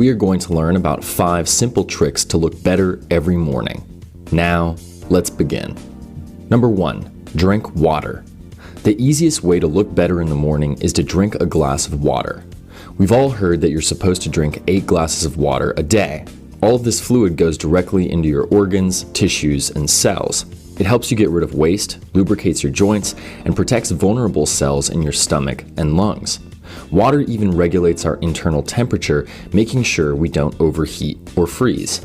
we are going to learn about 5 simple tricks to look better every morning. Now, let's begin. Number 1, drink water. The easiest way to look better in the morning is to drink a glass of water. We've all heard that you're supposed to drink 8 glasses of water a day. All of this fluid goes directly into your organs, tissues, and cells. It helps you get rid of waste, lubricates your joints, and protects vulnerable cells in your stomach and lungs. Water even regulates our internal temperature, making sure we don't overheat or freeze.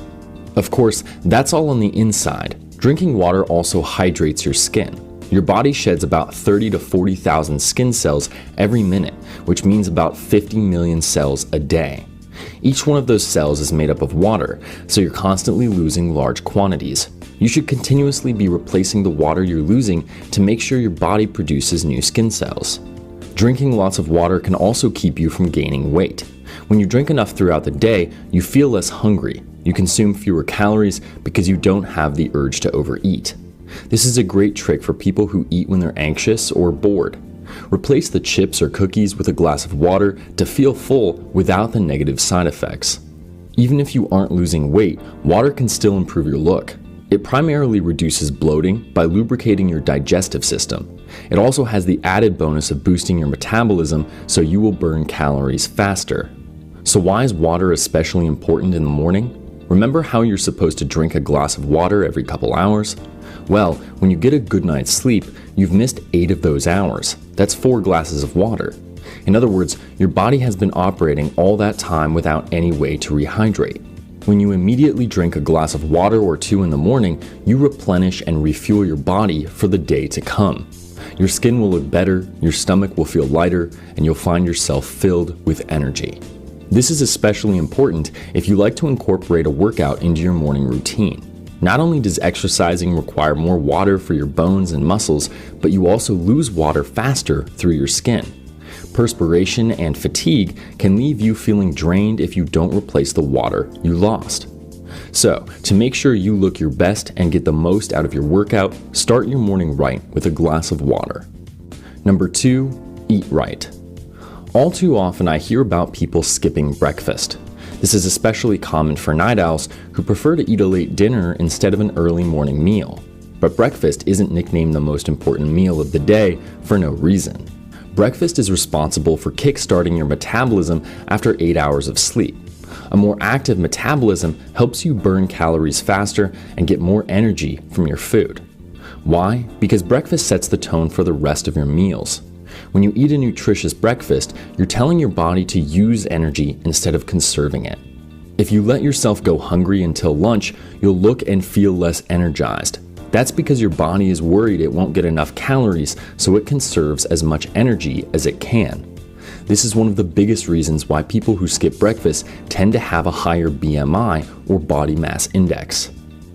Of course, that's all on the inside. Drinking water also hydrates your skin. Your body sheds about 30 to 40,000 skin cells every minute, which means about 50 million cells a day. Each one of those cells is made up of water, so you're constantly losing large quantities. You should continuously be replacing the water you're losing to make sure your body produces new skin cells. Drinking lots of water can also keep you from gaining weight. When you drink enough throughout the day, you feel less hungry. You consume fewer calories because you don't have the urge to overeat. This is a great trick for people who eat when they're anxious or bored. Replace the chips or cookies with a glass of water to feel full without the negative side effects. Even if you aren't losing weight, water can still improve your look. It primarily reduces bloating by lubricating your digestive system. It also has the added bonus of boosting your metabolism, so you will burn calories faster. So why is water especially important in the morning? Remember how you're supposed to drink a glass of water every couple hours? Well, when you get a good night's sleep, you've missed 8 of those hours. That's 4 glasses of water. In other words, your body has been operating all that time without any way to rehydrate. When you immediately drink a glass of water or 2 in the morning, you replenish and refuel your body for the day to come. Your skin will look better, your stomach will feel lighter, and you'll find yourself filled with energy. This is especially important if you like to incorporate a workout into your morning routine. Not only does exercising require more water for your bones and muscles, but you also lose water faster through your skin. Perspiration and fatigue can leave you feeling drained if you don't replace the water you lost. So, to make sure you look your best and get the most out of your workout, start your morning right with a glass of water. Number 2, eat right. All too often I hear about people skipping breakfast. This is especially common for night owls who prefer to eat a late dinner instead of an early morning meal. But breakfast isn't nicknamed the most important meal of the day for no reason. Breakfast is responsible for kickstarting your metabolism after 8 hours of sleep. A more active metabolism helps you burn calories faster and get more energy from your food. Why? Because breakfast sets the tone for the rest of your meals. When you eat a nutritious breakfast, you're telling your body to use energy instead of conserving it. If you let yourself go hungry until lunch, you'll look and feel less energized. That's because your body is worried it won't get enough calories, so it conserves as much energy as it can. This is one of the biggest reasons why people who skip breakfast tend to have a higher BMI or body mass index.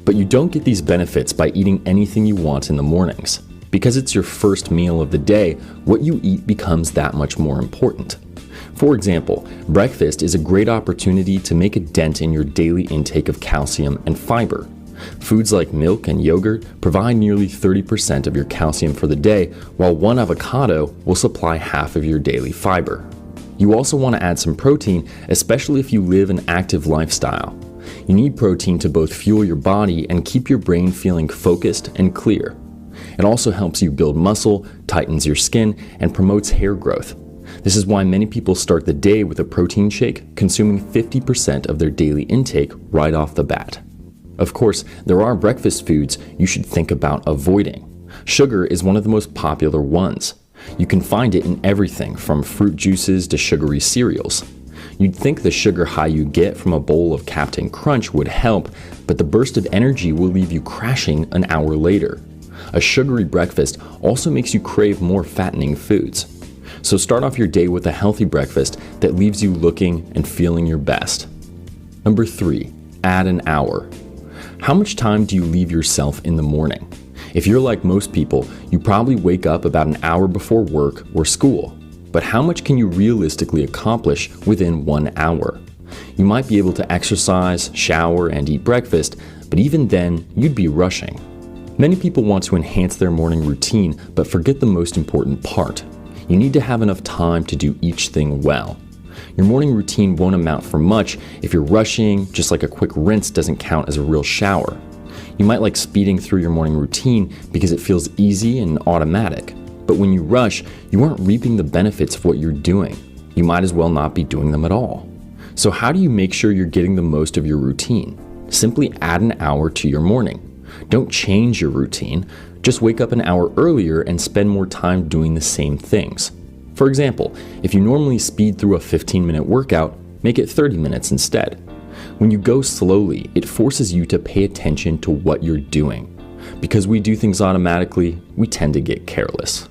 But you don't get these benefits by eating anything you want in the mornings. Because it's your first meal of the day, what you eat becomes that much more important. For example, breakfast is a great opportunity to make a dent in your daily intake of calcium and fiber. Foods like milk and yogurt provide nearly 30% of your calcium for the day, while 1 avocado will supply half of your daily fiber. You also want to add some protein, especially if you live an active lifestyle. You need protein to both fuel your body and keep your brain feeling focused and clear. It also helps you build muscle, tightens your skin, and promotes hair growth. This is why many people start the day with a protein shake, consuming 50% of their daily intake right off the bat. Of course, there are breakfast foods you should think about avoiding. Sugar is one of the most popular ones. You can find it in everything from fruit juices to sugary cereals. You'd think the sugar high you get from a bowl of Captain Crunch would help, but the burst of energy will leave you crashing an hour later. A sugary breakfast also makes you crave more fattening foods. So start off your day with a healthy breakfast that leaves you looking and feeling your best. Number 3, add an hour. How much time do you leave yourself in the morning? If you're like most people, you probably wake up about an hour before work or school. But how much can you realistically accomplish within 1 hour? You might be able to exercise, shower, and eat breakfast, but even then, you'd be rushing. Many people want to enhance their morning routine, but forget the most important part. You need to have enough time to do each thing well. Your morning routine won't amount for much if you're rushing, just like a quick rinse doesn't count as a real shower. You might like speeding through your morning routine because it feels easy and automatic. But when you rush, you aren't reaping the benefits of what you're doing. You might as well not be doing them at all. So how do you make sure you're getting the most of your routine? Simply add an hour to your morning. Don't change your routine. Just wake up an hour earlier and spend more time doing the same things. For example, if you normally speed through a 15-minute workout, make it 30 minutes instead. When you go slowly, it forces you to pay attention to what you're doing. Because we do things automatically, we tend to get careless.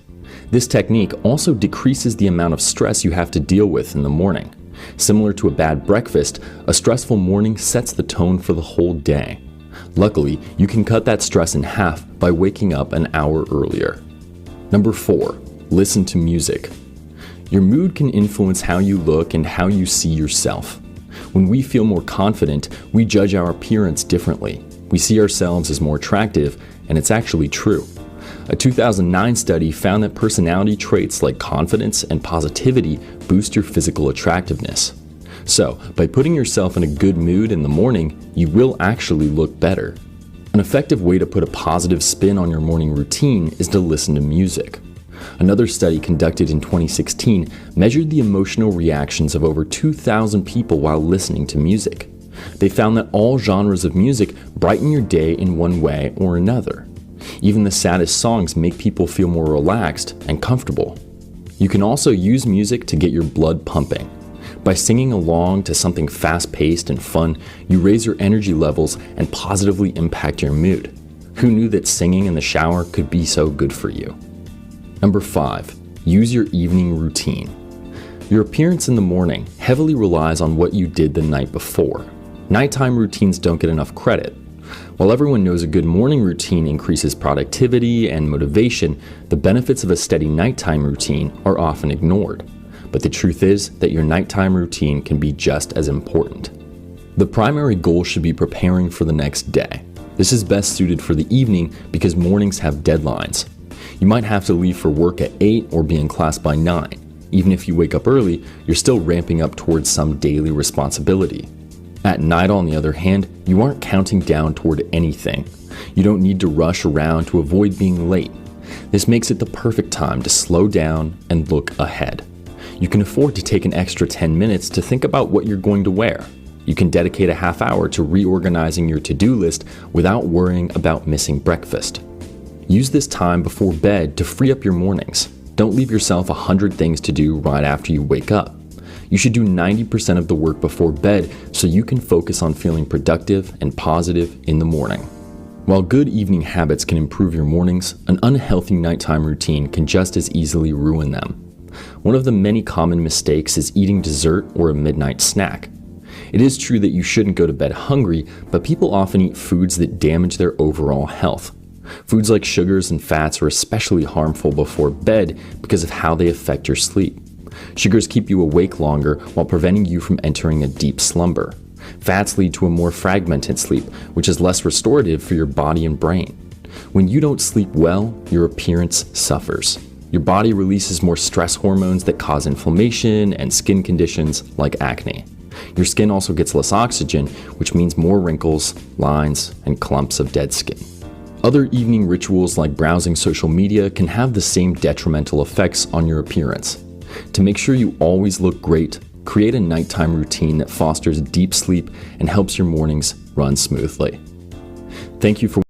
This technique also decreases the amount of stress you have to deal with in the morning. Similar to a bad breakfast, a stressful morning sets the tone for the whole day. Luckily, you can cut that stress in half by waking up an hour earlier. Number 4, listen to music. Your mood can influence how you look and how you see yourself. When we feel more confident, we judge our appearance differently. We see ourselves as more attractive, and it's actually true. A 2009 study found that personality traits like confidence and positivity boost your physical attractiveness. So, by putting yourself in a good mood in the morning, you will actually look better. An effective way to put a positive spin on your morning routine is to listen to music. Another study conducted in 2016 measured the emotional reactions of over 2,000 people while listening to music. They found that all genres of music brighten your day in one way or another. Even the saddest songs make people feel more relaxed and comfortable. You can also use music to get your blood pumping. By singing along to something fast-paced and fun, you raise your energy levels and positively impact your mood. Who knew that singing in the shower could be so good for you? Number 5, use your evening routine. Your appearance in the morning heavily relies on what you did the night before. Nighttime routines don't get enough credit. While everyone knows a good morning routine increases productivity and motivation, the benefits of a steady nighttime routine are often ignored. But the truth is that your nighttime routine can be just as important. The primary goal should be preparing for the next day. This is best suited for the evening because mornings have deadlines. You might have to leave for work at 8 or be in class by 9. Even if you wake up early, you're still ramping up towards some daily responsibility. At night, on the other hand, you aren't counting down toward anything. You don't need to rush around to avoid being late. This makes it the perfect time to slow down and look ahead. You can afford to take an extra 10 minutes to think about what you're going to wear. You can dedicate a half hour to reorganizing your to-do list without worrying about missing breakfast. Use this time before bed to free up your mornings. Don't leave yourself 100 things to do right after you wake up. You should do 90% of the work before bed so you can focus on feeling productive and positive in the morning. While good evening habits can improve your mornings, an unhealthy nighttime routine can just as easily ruin them. One of the many common mistakes is eating dessert or a midnight snack. It is true that you shouldn't go to bed hungry, but people often eat foods that damage their overall health. Foods like sugars and fats are especially harmful before bed because of how they affect your sleep. Sugars keep you awake longer while preventing you from entering a deep slumber. Fats lead to a more fragmented sleep, which is less restorative for your body and brain. When you don't sleep well, your appearance suffers. Your body releases more stress hormones that cause inflammation and skin conditions like acne. Your skin also gets less oxygen, which means more wrinkles, lines, and clumps of dead skin. Other evening rituals like browsing social media can have the same detrimental effects on your appearance. To make sure you always look great, create a nighttime routine that fosters deep sleep and helps your mornings run smoothly. Thank you for